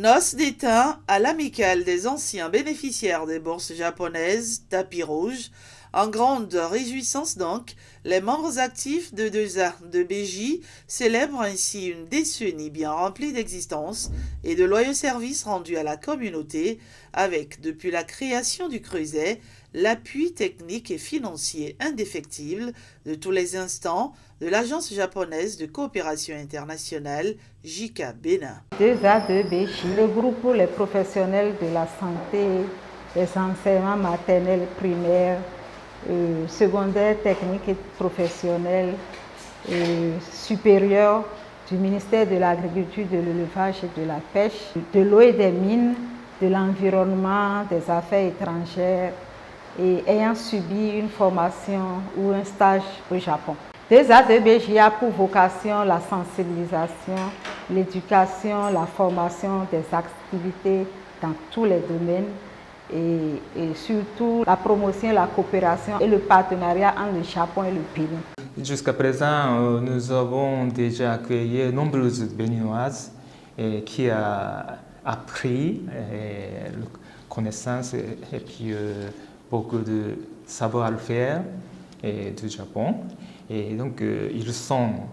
Noces d'étain à l'amicale des anciens bénéficiaires des bourses japonaises Tapis Rouge. En grande réjouissance donc, les membres actifs de 2A de BJ célèbrent ainsi une décennie bien remplie d'existence et de loyaux services rendus à la communauté avec, depuis la création du Creuset, l'appui technique et financier indéfectible de tous les instants de l'Agence japonaise de coopération internationale JICA Bénin. 2A2BJ regroupe pour les professionnels de la santé, les enseignements maternels, primaires, secondaires, techniques et professionnels, supérieurs du ministère de l'Agriculture, de l'Élevage et de la Pêche, de l'eau et des mines, de l'environnement, des affaires étrangères et ayant subi une formation ou un stage au Japon. 2A2BJ a pour vocation la sensibilisation, l'éducation, la formation des activités dans tous les domaines et surtout la promotion, la coopération et le partenariat entre le Japon et le Bénin. Jusqu'à présent, nous avons déjà accueilli nombreuses Béninoises qui ont appris connaissances et puis beaucoup de savoir-faire du Japon. Et donc, ils sont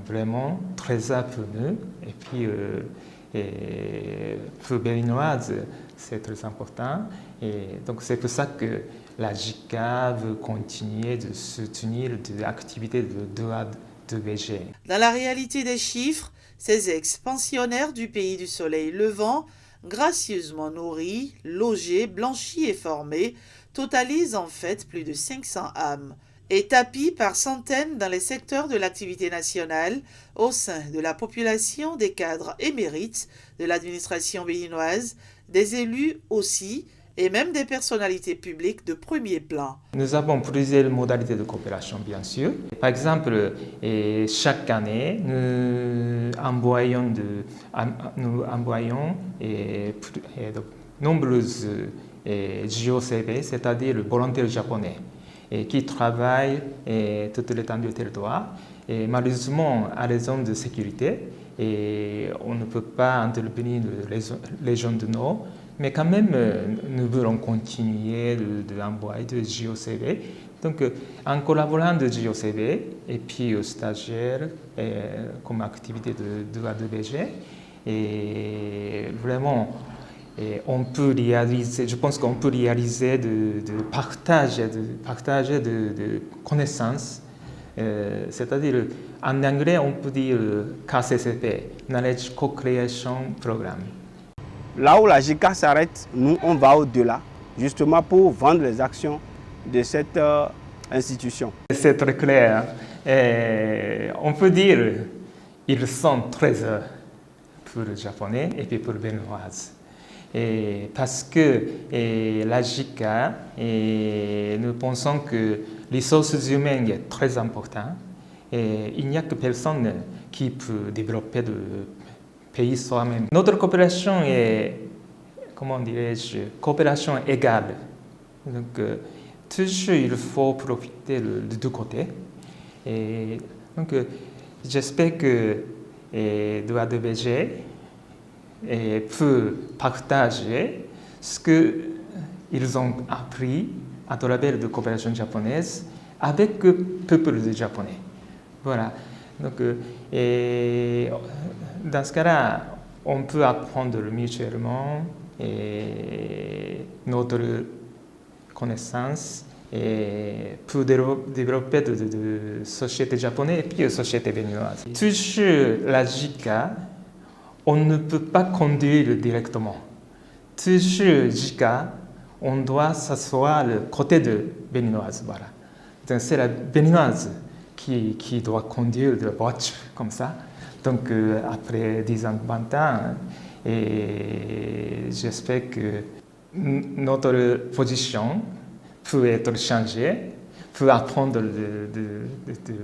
vraiment très apprenus. Et puis, pour Béninoises, c'est très important. Et donc, c'est pour ça que la JICA veut continuer de soutenir l'activité de BG. Dans la réalité des chiffres, ces ex-pensionnaires du pays du soleil levant, gracieusement nourris, logés, blanchis et formés, totalisent en fait plus de 500 âmes. Et tapis par centaines dans les secteurs de l'activité nationale au sein de la population, des cadres émérites de l'administration béninoise, des élus aussi, et même des personnalités publiques de premier plan. Nous avons plusieurs modalités de coopération, bien sûr. Par exemple, chaque année, nous envoyons de nombreuses JOCB, c'est-à-dire volontaires japonais, qui travaillent toute l'étendue du territoire. Et malheureusement, à raison de sécurité, on ne peut pas intervenir les gens de Nord. Mais quand même, nous voulons continuer d'envoyer de JOCB. Donc, en collaborant de JOCB et puis aux stagiaires comme activité de A2BG, et vraiment, on peut réaliser, je pense qu'on peut réaliser de partager de connaissances. C'est-à-dire, en anglais, on peut dire KCCP, Knowledge Co-Creation Programme. Là où la JICA s'arrête, nous, on va au-delà, justement pour vendre les actions de cette institution. C'est très clair. On peut dire qu'ils sont très heureux pour les Japonais et puis pour les Béninoises. Parce que la JICA, nous pensons que les ressources humaines sont très importantes. Il n'y a que personne qui peut développer de pays soi-même. Notre coopération est, comment dirais-je, coopération égale. Donc, toujours il faut profiter de deux côtés. Et donc, j'espère que A2BG peut partager ce qu'ils ont appris à travers la coopération japonaise avec le peuple japonais. Voilà. Donc, dans ce cas-là, on peut apprendre mutuellement notre connaissance pour développer de sociétés japonaises et puis de sociétés béninoises. Toujours la JICA, on ne peut pas conduire directement. Toujours JICA, on doit s'asseoir côté de béninoise. Voilà. Donc, c'est la béninoise qui doit conduire la voiture comme ça. Donc, après 10 ans, 20 ans, j'espère que notre position peut être changée, peut apprendre de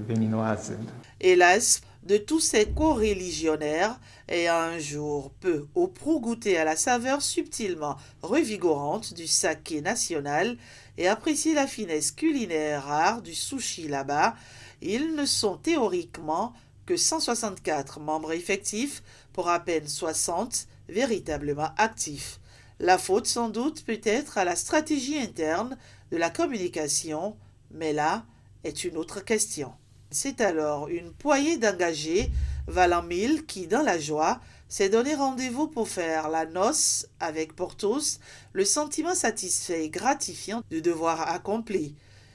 béninoise. Hélas, de tous ces co-religionnaires ayant un jour peu ou prou goûté à la saveur subtilement revigorante du saké national et apprécié la finesse culinaire rare du sushi là-bas, ils ne sont théoriquement que 164 membres effectifs pour à peine 60 véritablement actif. La faute sans doute peut être à la stratégie interne de la communication, mais là est une autre question. C'est alors une poignée d'engagés valant 1000 qui, dans la joie, s'est donné rendez-vous pour faire la noce avec pour tous le sentiment satisfait et gratifiant du devoir accompli,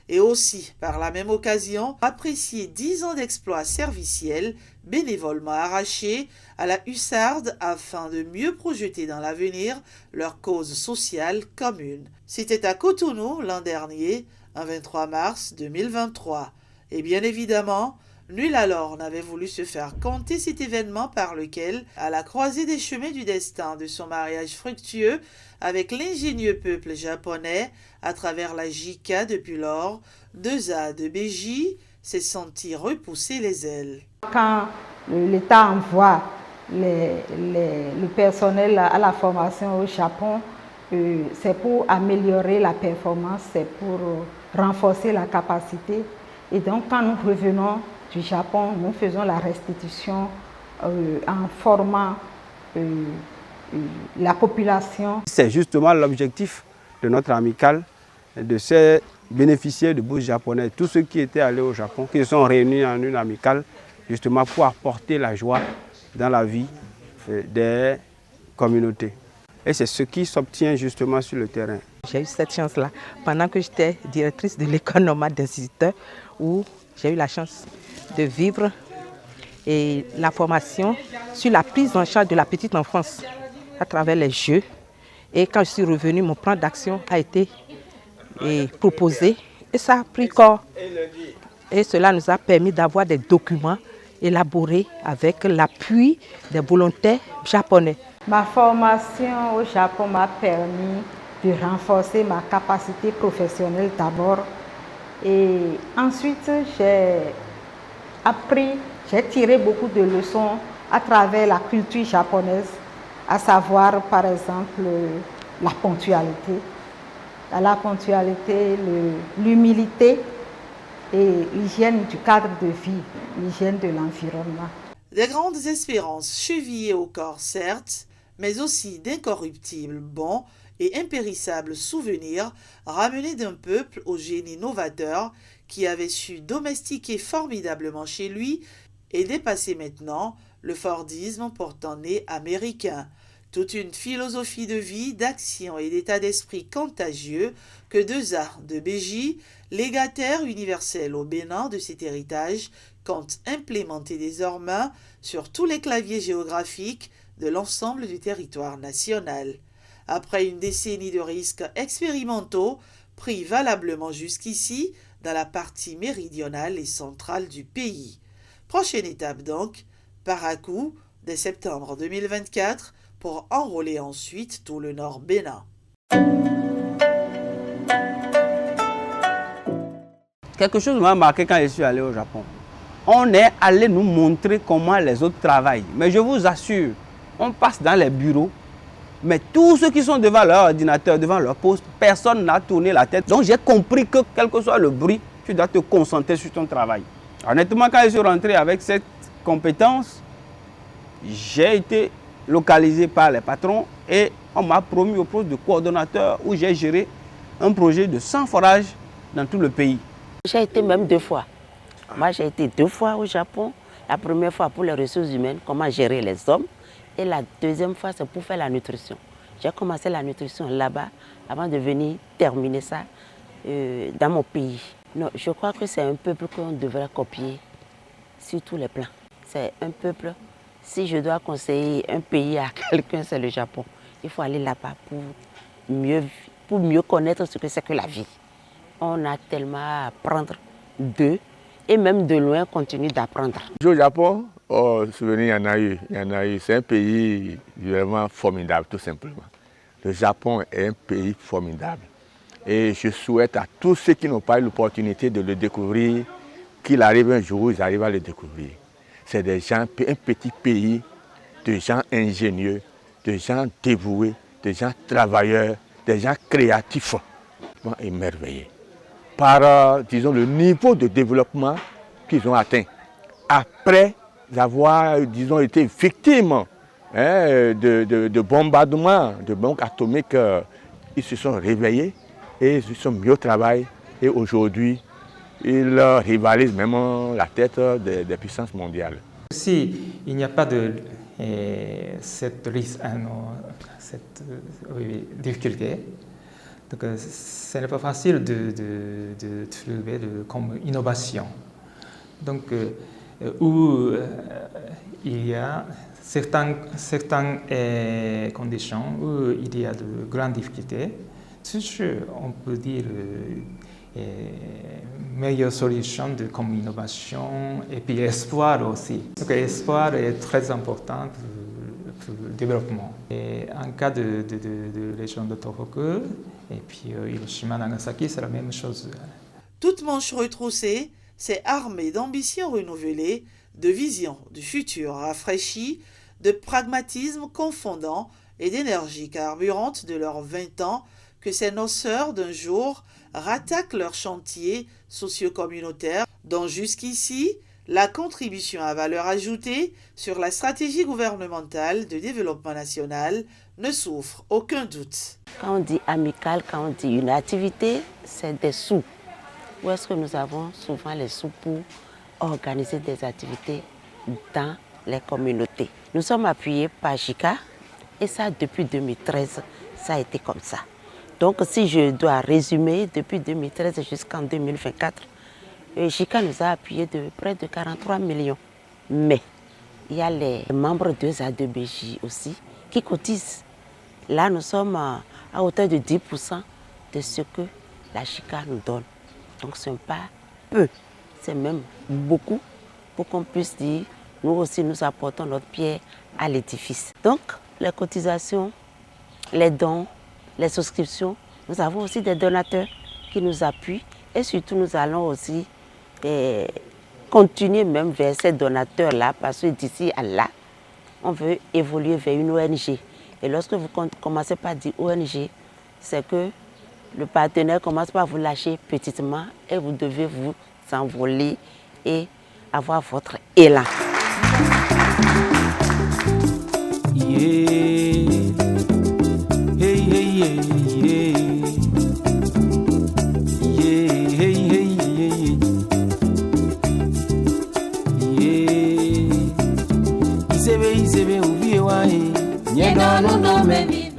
et aussi, par la même occasion, apprécier 10 ans d'exploits serviciels bénévolement arrachés à la hussarde afin de mieux projeter dans l'avenir leur cause sociale commune. C'était à Cotonou l'an dernier, un 23 mars 2023. Et bien évidemment, nul alors n'avait voulu se faire compter cet événement par lequel, à la croisée des chemins du destin de son mariage fructueux avec l'ingénieux peuple japonais, à travers la JICA depuis lors, 2A de BJ s'est senti repousser les ailes. Quand l'État envoie le personnel à la formation au Japon, c'est pour améliorer la performance, c'est pour renforcer la capacité. Et donc, quand nous revenons du Japon, nous faisons la restitution en formant la population. C'est justement l'objectif de notre amicale, de ces bénéficiaires de bourses japonaises, tous ceux qui étaient allés au Japon, qui se sont réunis en une amicale, justement pour apporter la joie dans la vie des communautés. Et c'est ce qui s'obtient justement sur le terrain. J'ai eu cette chance-là pendant que j'étais directrice de l'école nomade d'instituteurs, où j'ai eu la chance de vivre et la formation sur la prise en charge de la petite enfance à travers les jeux. Et quand je suis revenue, mon plan d'action a été proposé et ça a pris corps. Et cela nous a permis d'avoir des documents élaborés avec l'appui des volontaires japonais. Ma formation au Japon m'a permis de renforcer ma capacité professionnelle d'abord. Et ensuite, j'ai tiré beaucoup de leçons à travers la culture japonaise, à savoir par exemple la ponctualité. La ponctualité, l'humilité et l'hygiène du cadre de vie, l'hygiène de l'environnement. Des grandes espérances chevillées au corps, certes, mais aussi d'incorruptibles bons et impérissables souvenirs ramenés d'un peuple au génie novateur qui avait su domestiquer formidablement chez lui et dépasser maintenant le fordisme pourtant né américain. Toute une philosophie de vie, d'action et d'état d'esprit contagieux que 2A de BJ, légataire universel au Bénin de cet héritage, compte implémenter désormais sur tous les claviers géographiques de l'ensemble du territoire national. Après une décennie de risques expérimentaux pris valablement jusqu'ici dans la partie méridionale et centrale du pays. Prochaine étape donc, Parakou, dès septembre 2024, pour enrôler ensuite tout le nord Bénin. Quelque chose m'a marqué quand je suis allé au Japon. On est allé nous montrer comment les autres travaillent. Mais je vous assure, on passe dans les bureaux, mais tous ceux qui sont devant leur ordinateur, devant leur poste, personne n'a tourné la tête. Donc j'ai compris que quel que soit le bruit, tu dois te concentrer sur ton travail. Honnêtement, quand je suis rentré avec cette compétence, j'ai été localisé par les patrons et on m'a promu au poste de coordonnateur où j'ai géré un projet de 100 forages dans tout le pays. J'ai été même 2 fois. Moi, j'ai été 2 fois au Japon. La première fois pour les ressources humaines, comment gérer les hommes. Et la deuxième fois, c'est pour faire la nutrition. J'ai commencé la nutrition là-bas avant de venir terminer ça dans mon pays. Non, je crois que c'est un peuple qu'on devrait copier sur tous les plans. C'est un peuple, si je dois conseiller un pays à quelqu'un, c'est le Japon. Il faut aller là-bas pour mieux connaître ce que c'est que la vie. On a tellement à apprendre d'eux et même de loin, continue d'apprendre. Au Japon, souvenir, il y en a eu. C'est un pays vraiment formidable, tout simplement. Le Japon est un pays formidable. Et je souhaite à tous ceux qui n'ont pas eu l'opportunité de le découvrir, qu'il arrive un jour où ils arrivent à le découvrir. C'est des gens, un petit pays, de gens ingénieux, de gens dévoués, de gens travailleurs, des gens créatifs, émerveillés par, disons, le niveau de développement qu'ils ont atteint. Après avoir, disons, été victimes de bombardements, de bombes atomiques, ils se sont réveillés et ils sont mis au travail. Et aujourd'hui, ils rivalisent même la tête des puissances mondiales. Si il n'y a pas de cette difficulté, donc ce n'est pas facile de trouver comme innovation. Donc, où il y a certaines conditions où il y a de grandes difficultés, toujours on peut dire meilleure solution comme innovation et puis espoir aussi. Donc l'espoir est très important pour le développement. Et en cas de région de Tohoku et puis Hiroshima, Nagasaki, c'est la même chose. Toute manche retroussée, c'est armée d'ambitions renouvelées, de visions du futur rafraîchies, de pragmatisme confondant et d'énergie carburante de leurs 20 ans que ces noceurs d'un jour rattaquent leur chantier socio-communautaire dont jusqu'ici la contribution à valeur ajoutée sur la stratégie gouvernementale de développement national ne souffre aucun doute. Quand on dit amical, quand on dit une activité, c'est des sous. Où est-ce que nous avons souvent les sous pour organiser des activités dans les communautés? Nous sommes appuyés par JICA et ça depuis 2013, ça a été comme ça. Donc si je dois résumer, depuis 2013 jusqu'en 2024, JICA nous a appuyés de près de 43 millions. Mais il y a les membres de ZADBJ aussi qui cotisent. Là, nous sommes à hauteur de 10% de ce que la JICA nous donne. Donc ce n'est pas peu, c'est même beaucoup pour qu'on puisse dire, nous aussi nous apportons notre pierre à l'édifice. Donc les cotisations, les dons, les souscriptions, nous avons aussi des donateurs qui nous appuient et surtout nous allons aussi continuer même vers ces donateurs-là parce que d'ici à là, on veut évoluer vers une ONG. Et lorsque vous commencez par dire ONG, c'est que le partenaire commence par vous lâcher petitement et vous devez vous envoler et avoir votre élan. Isebe ouvi wa, nyenda no no meni.